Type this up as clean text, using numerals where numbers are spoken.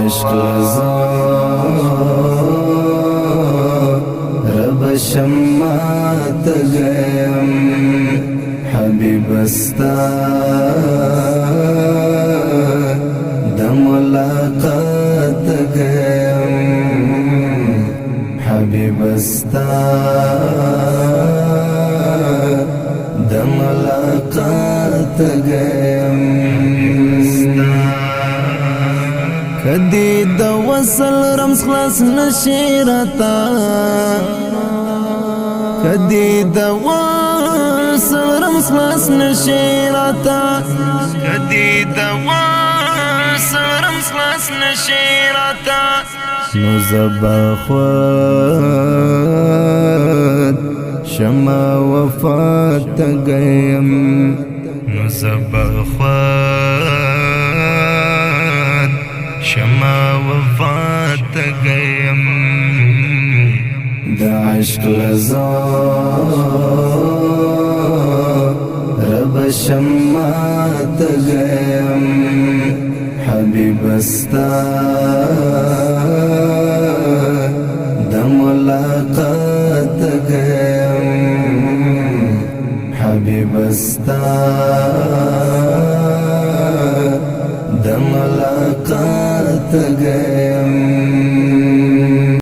عشق رب شمات گیم حبیب استا د ملاقات گیم حبیب استا د ملاقات گیم کدی د وصل رمز خلاص نشیرتا کدی د وصل رمز خلاص نشیرتا کدی د وصل رمز خلاص نشیرتا نو زبا خواد شما وفات گیم نو زبا خواد شما وفات گیم دا عشق رب شمات گیم حبیب استا د ملاقات گیم حبیب استا